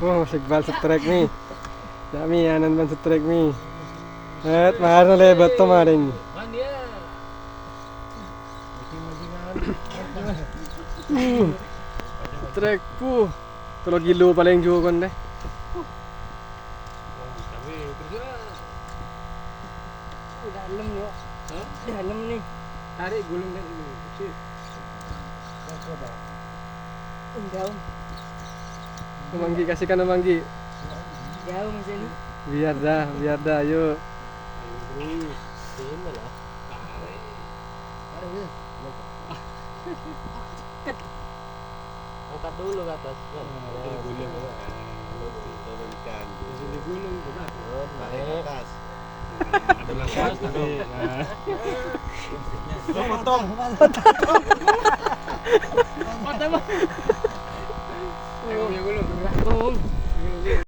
Oh, sigbal sa trek mi. Dami yanan ban sa trek mi. At mahal na lebat to maring. Trek po. Tulog gilo pala yung jukon deh. Dalam ni. Dalam ni. Tarik gulung dan ini. Dalam. Manggi kasihkan Manggi. Dalam macam ni. Biar dah, yuk. Angkat dulu ke atas. Turunkan. Sini gulung benar. Tarik ke atas. Ada langkah tapi. Lo potong. Potong. Yang punya gulung.